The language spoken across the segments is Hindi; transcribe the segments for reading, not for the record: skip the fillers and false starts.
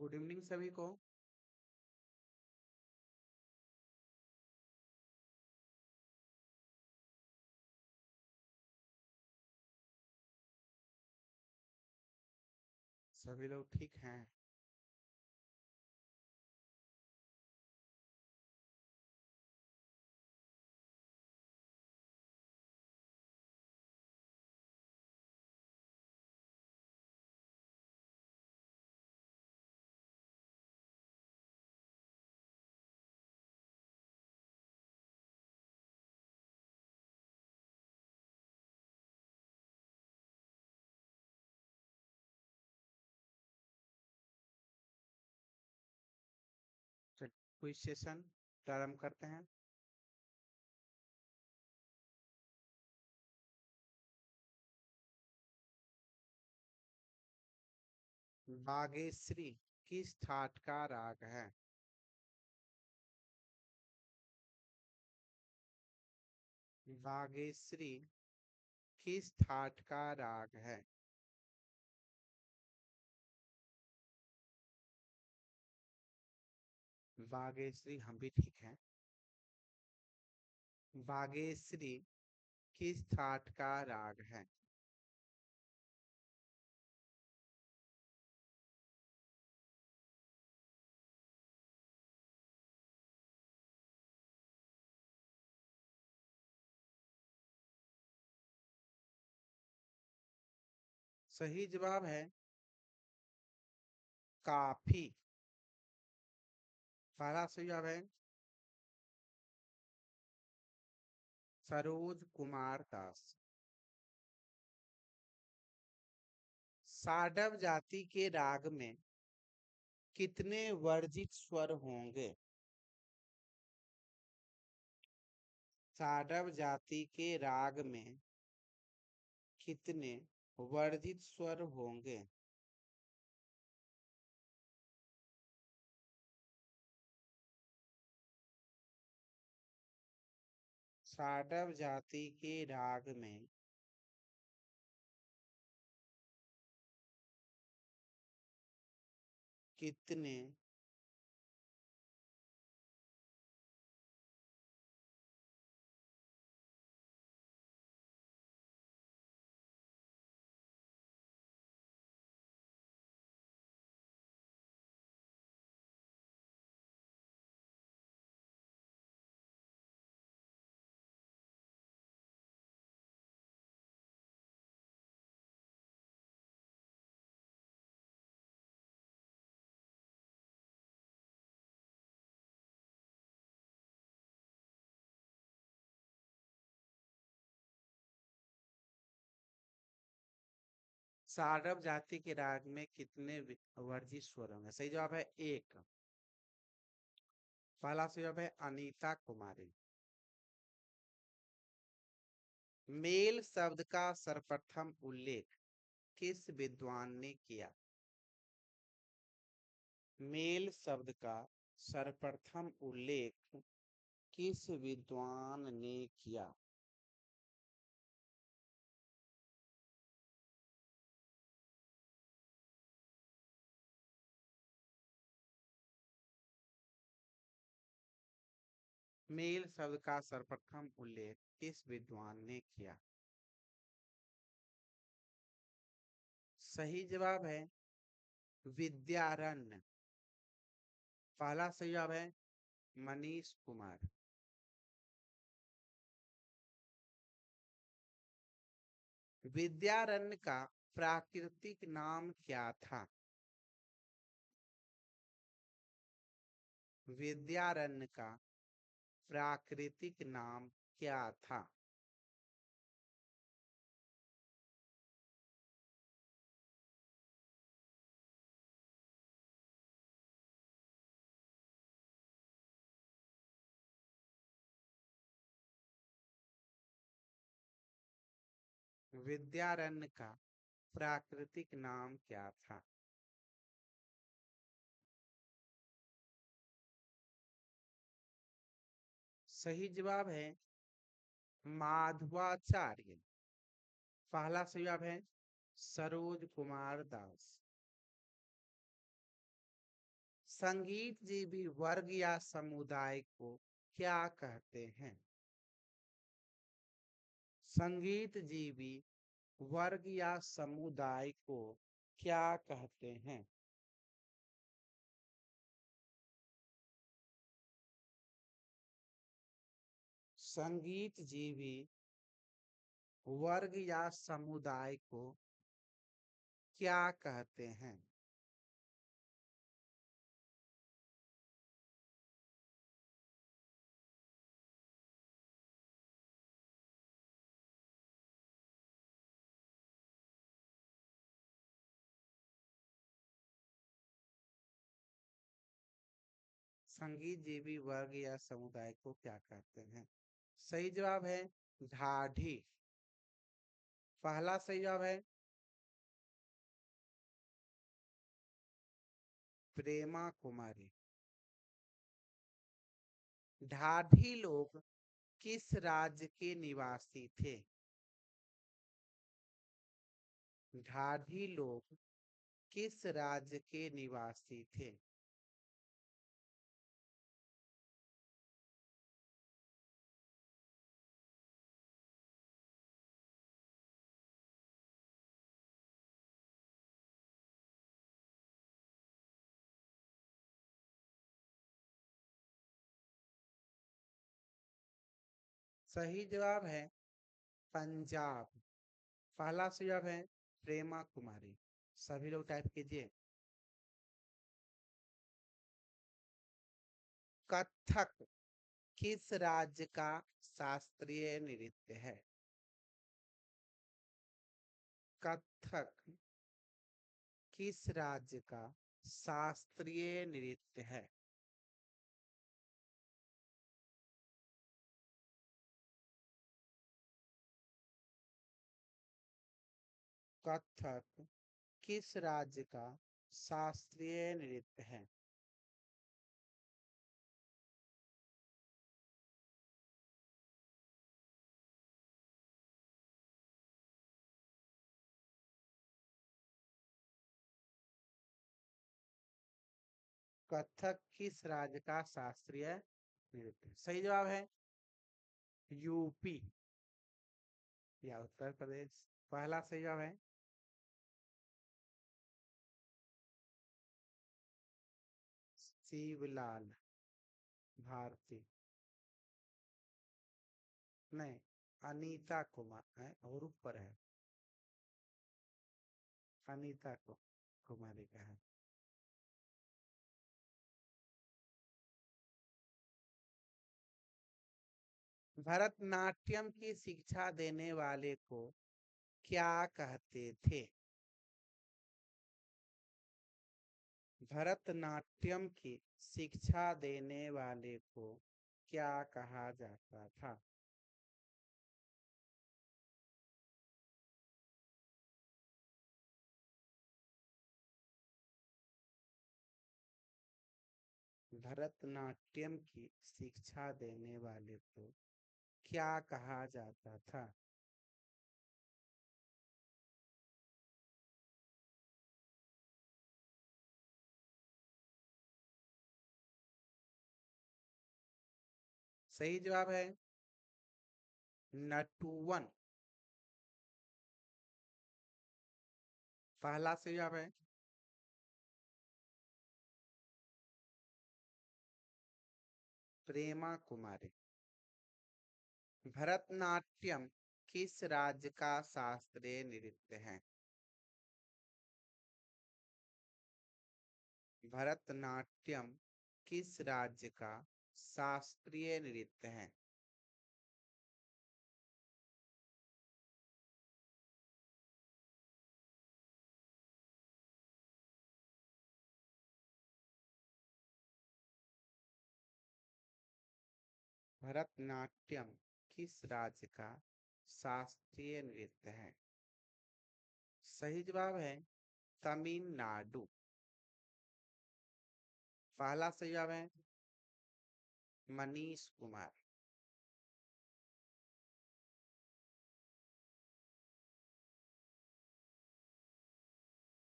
गुड इवनिंग सभी को। सभी लोग ठीक हैं? क्विज सेशन प्रारंभ करते हैं। बागेश्री किस ठाट का राग है? बागेश्री किस ठाट का राग है? बागेश्री हम भी ठीक हैं। बागेश्री किस ठाट का राग है? सही जवाब है काफी। पहला सही जवाब है सरोज कुमार दास। साडव जाति के राग में कितने वर्जित स्वर होंगे? साडव जाति के राग में कितने वर्जित स्वर होंगे? साडव जाति के राग में कितने साडव जाति के राग में कितने वर्जित स्वर होंगे? सही जवाब है एक। पहला सही जवाब है अनीता कुमारी। मेल शब्द का सर्वप्रथम उल्लेख किस विद्वान ने किया? मेल शब्द का सर्वप्रथम उल्लेख किस विद्वान ने किया? मेल शब्द का सर्वप्रथम उल्लेख किस विद्वान ने किया? सही जवाब है विद्यारण्य। पहला सही जवाब है मनीष कुमार। विद्यारण्य का प्राकृतिक नाम क्या था? विद्यारण्य का प्राकृतिक नाम क्या था? विद्यारण्य का प्राकृतिक नाम क्या था? सही जवाब है माधवाचार्य। पहला सही जवाब है सरोज कुमार दास। संगीतजीवी वर्ग या समुदाय को क्या कहते हैं? संगीतजीवी वर्ग या समुदाय को क्या कहते हैं? संगीतजीवी वर्ग या समुदाय को क्या कहते हैं? संगीतजीवी वर्ग या समुदाय को क्या कहते हैं? सही जवाब है ढाढी। पहला सही जवाब है प्रेमा कुमारी। ढाढी लोग किस राज्य के निवासी थे? ढाढी लोग किस राज्य के निवासी थे? सही जवाब है पंजाब। पहला सही जवाब है प्रेमा कुमारी। सभी लोग टाइप कीजिए। कथक किस राज्य का शास्त्रीय नृत्य है? कथक किस राज्य का शास्त्रीय नृत्य है? कथक किस राज्य का शास्त्रीय नृत्य है? कथक किस राज्य का शास्त्रीय नृत्य? सही जवाब है यूपी या उत्तर प्रदेश। पहला सही जवाब है शिवलाल भारती। नहीं, अनीता कुमार है और ऊपर है अनीता को कुमारी का है। भरतनाट्यम की शिक्षा देने वाले को क्या कहते थे? भरतनाट्यम की शिक्षा देने वाले को क्या कहा जाता था? भरतनाट्यम की शिक्षा देने वाले को क्या कहा जाता था? सही जवाब है नटुवन। पहला सही जवाब है प्रेमा कुमारी। भरतनाट्यम किस राज्य का शास्त्रीय नृत्य है? भरतनाट्यम किस राज्य का शास्त्रीय नृत्य है? भरतनाट्यम किस राज्य का शास्त्रीय नृत्य है? सही जवाब है तमिलनाडु। पहला सही जवाब है मनीष कुमार।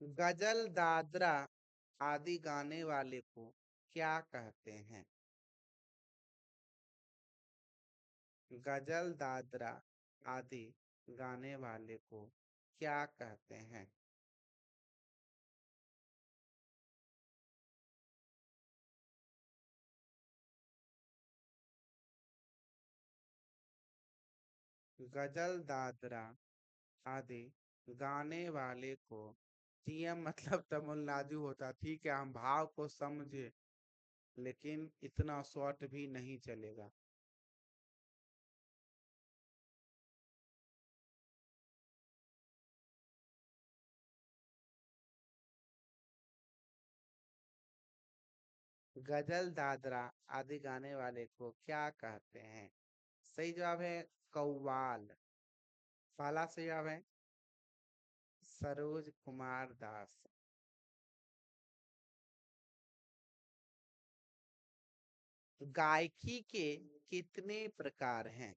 गजल दादरा आदि गाने वाले को क्या कहते हैं? गजल दादरा आदि गाने वाले को क्या कहते हैं? गजल दादरा आदि गाने वाले को सीएम मतलब तमिलनाडु होता। ठीक है, हम भाव को समझे, लेकिन इतना शॉर्ट भी नहीं चलेगा। गजल दादरा आदि गाने वाले को क्या कहते हैं? सही जवाब है कव्वाल। पहला सही जवाब है सरोज कुमार दास। गायकी के कितने प्रकार हैं?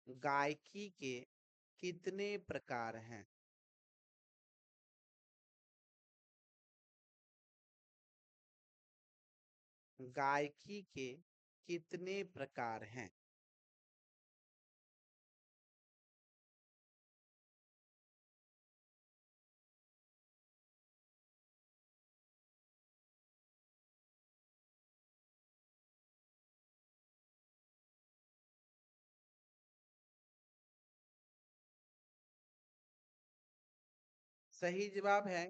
गायकी के कितने प्रकार हैं? गायकी के कितने प्रकार हैं? सही जवाब है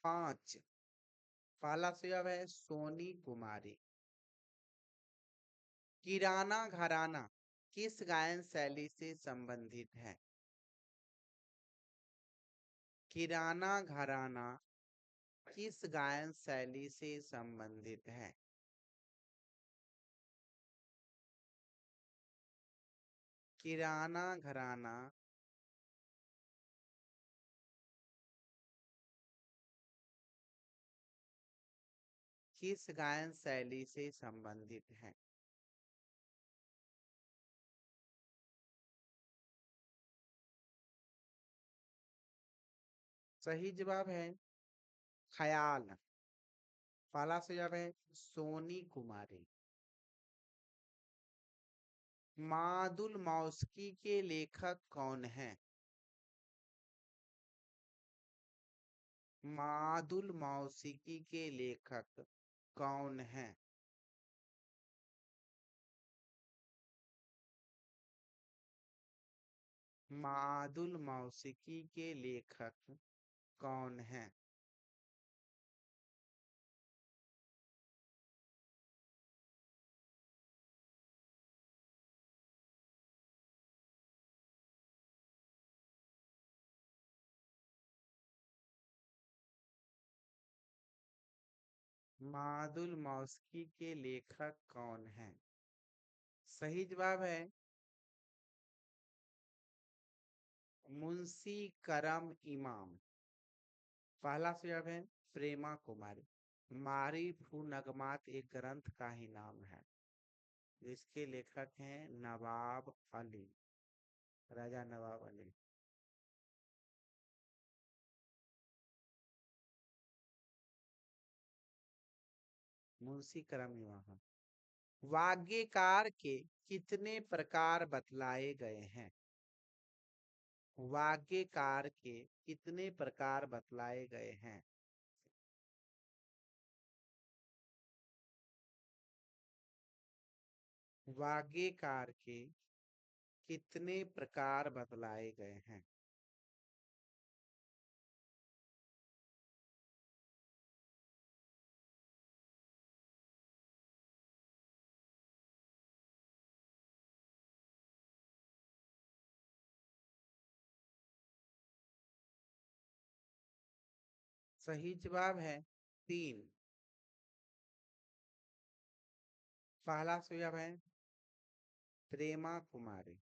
5। पहला सही जवाब है सोनी कुमारी। किराना घराना किस गायन शैली से संबंधित है? किराना घराना किस गायन शैली से संबंधित है? किराना घराना किस गायन शैली से संबंधित है? सही जवाब है ख्याल। पहला सही जवाब है सोनी कुमारी। मादुल मौसिकी के लेखक कौन है? मादुल मौसिकी के लेखक कौन है? मादुल मौसिकी के लेखक कौन है? मादुल मौसिकी के लेखक कौन है? सही जवाब है मुंशी करम इमाम। पहला जवाब है प्रेमा कुमारी। मारिफू नगमात एक ग्रंथ का ही नाम है, जिसके लेखक हैं नवाब अली, राजा नवाब अली। मुंशी करम इमाम। वाग्यकार के कितने प्रकार बतलाए गए हैं? वाग्यकार के कितने प्रकार बतलाए गए हैं? वाग्यकार के कितने प्रकार बतलाए गए हैं? सही जवाब है 3। पहला जवाब है प्रेमा कुमारी।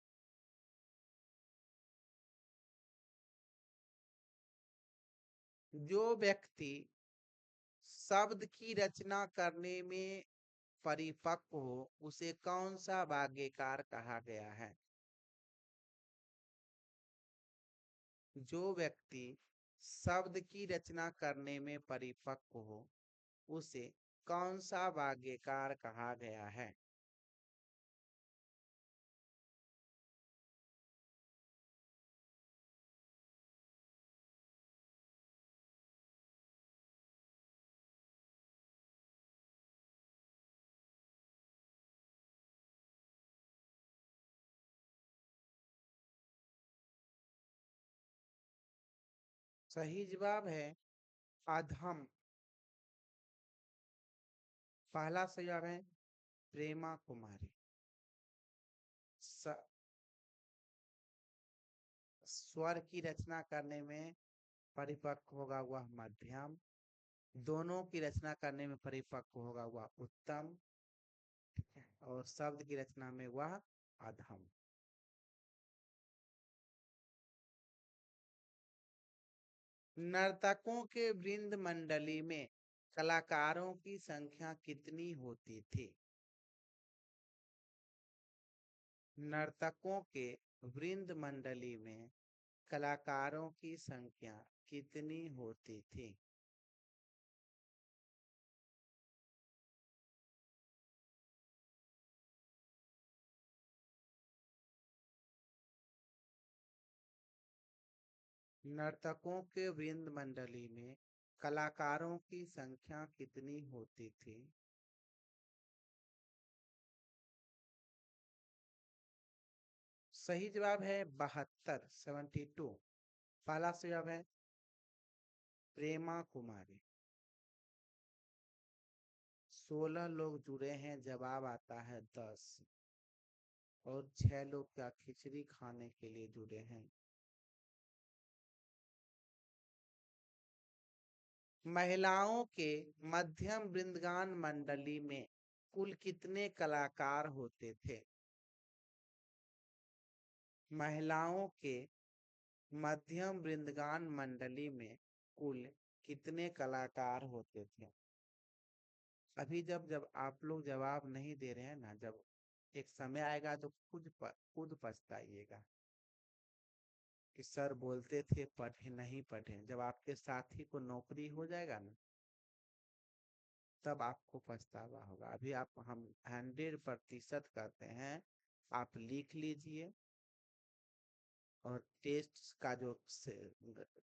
जो व्यक्ति शब्द की रचना करने में परिपक्व हो उसे कौन सा वाग्यकार कहा गया है? जो व्यक्ति शब्द की रचना करने में परिपक्व हो उसे कौन सा वाग्यकार कहा गया है? सही जवाब है अधम। पहला सही जवाब है प्रेमा कुमारी। स- स्वर की रचना करने में परिपक्व होगा वह मध्यम, दोनों की रचना करने में परिपक्व होगा वह उत्तम, और शब्द की रचना में वह अधम। नर्तकों के वृंद मंडली में कलाकारों की संख्या कितनी होती थी? नर्तकों के वृंद मंडली में कलाकारों की संख्या कितनी होती थी? नर्तकों के वृंद मंडली में कलाकारों की संख्या कितनी होती थी? सही जवाब है 72, 72। पहला सही जवाब है प्रेमा कुमारी। 16 लोग जुड़े हैं, जवाब आता है 10, और 6 लोग क्या खिचड़ी खाने के लिए जुड़े हैं। महिलाओं के मध्यम वृंदगान मंडली में कुल कितने कलाकार होते थे? महिलाओं के मध्यम वृंदगान मंडली में कुल कितने कलाकार होते थे? अभी जब जब आप लोग जवाब नहीं दे रहे हैं ना, जब एक समय आएगा तो खुद पछताइएगा कि सर बोलते थे पढ़े नहीं पढ़े। जब आपके साथी को नौकरी हो जाएगा ना, तब आपको पछतावा होगा। अभी आप हम 100% कहते हैं, आप लिख लीजिए, और टेस्ट का जो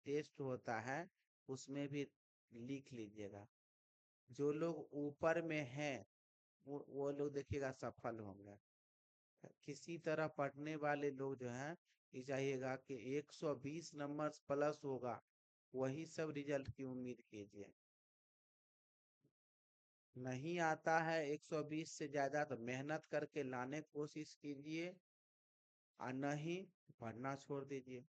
टेस्ट होता है उसमें भी लिख लीजिएगा। जो लोग ऊपर में हैं वो लोग देखिएगा सफल होंगे। किसी तरह पढ़ने वाले लोग जो हैं, ये चाहिएगा कि 120 नंबर प्लस होगा, वही सब रिजल्ट की उम्मीद कीजिए। नहीं आता है 120 से ज्यादा तो मेहनत करके लाने की कोशिश कीजिए, और नहीं पढ़ना छोड़ दीजिए।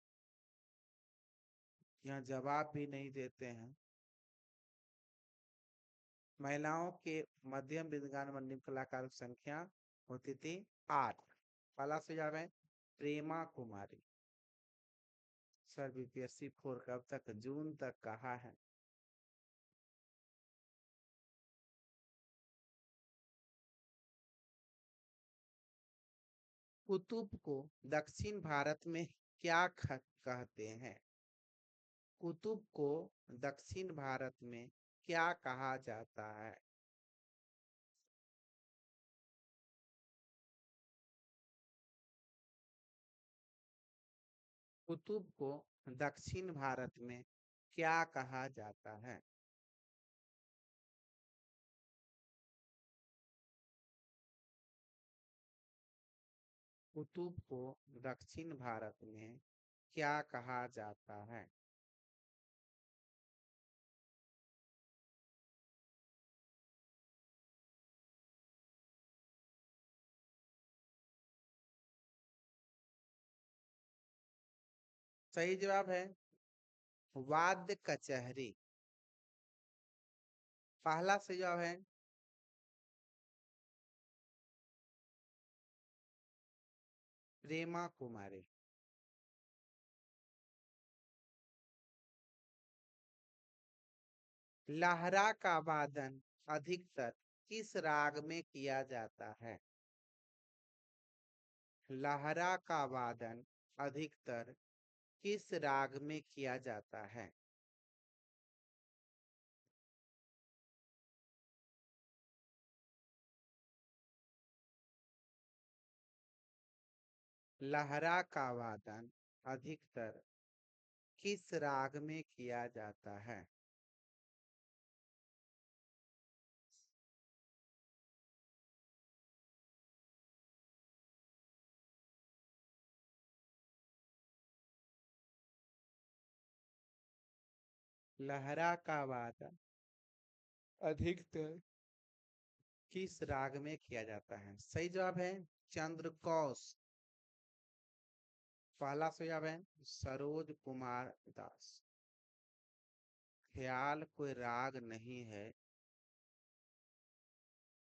यहाँ जवाब भी नहीं देते हैं। महिलाओं के मध्यम विद्वान मंडित कलाकार की संख्या होती थी 8। पहला सुझाव है प्रेमा कुमारी। सर बीपीएससी 4 कब तक? जून तक कहा है। कुतुब को दक्षिण भारत में क्या कहते हैं? कुतुब को दक्षिण भारत में क्या कहा जाता है? कुतुब को दक्षिण भारत में क्या कहा जाता है? कुतुब को दक्षिण भारत में क्या कहा जाता है? सही जवाब है वाद्य कचहरी। पहला सही जवाब है प्रेमा कुमारी। लहरा का वादन अधिकतर किस राग में किया जाता है? लहरा का वादन अधिकतर किस राग में किया जाता है? लहरा का वादन अधिकतर किस राग में किया जाता है? लहरा का वादन अधिकतर किस राग में किया जाता है? सही जवाब है चंद्रकौश। पहला सही जवाब है सरोज कुमार दास। ख्याल कोई राग नहीं है।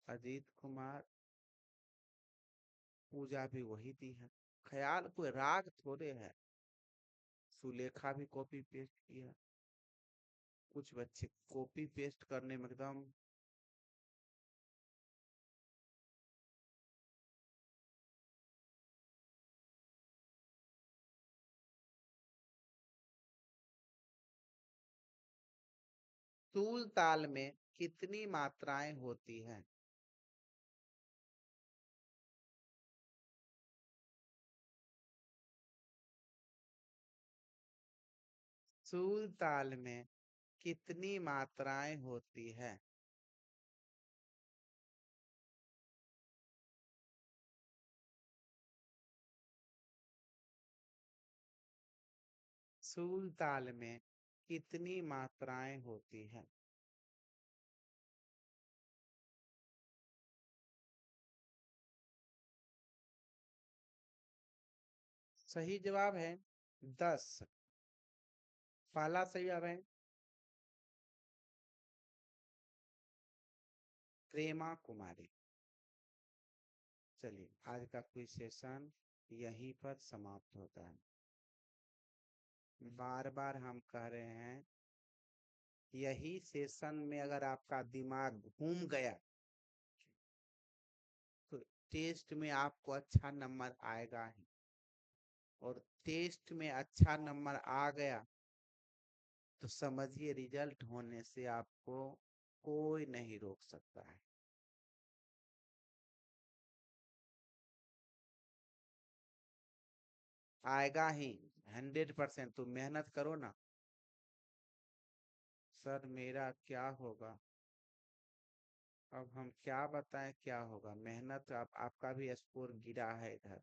अजीत कुमार पूजा भी वही दी है। ख्याल कोई राग थोड़े है। सुलेखा भी कॉपी पेस्ट किया। कुछ बच्चे कॉपी पेस्ट करने में एकदम। सूल ताल में कितनी मात्राएं होती हैं? सूल ताल में कितनी मात्राएं होती है? सूल ताल में कितनी मात्राएं होती हैं? सही जवाब है 10। पहला सही जवाब है प्रेमा कुमारी। चलिए आज का क्विज सेशन यहीं पर समाप्त होता है। बार बार हम कह रहे हैं यही सेशन में अगर आपका दिमाग घूम गया तो टेस्ट में आपको अच्छा नंबर आएगा ही। और टेस्ट में अच्छा नंबर आ गया तो समझिए रिजल्ट होने से आपको कोई नहीं रोक सकता है। आएगा ही 100%। तो मेहनत करो ना। सर मेरा क्या होगा? अब हम क्या बताएं क्या होगा? मेहनत आपका भी स्कोर गिरा है इधर।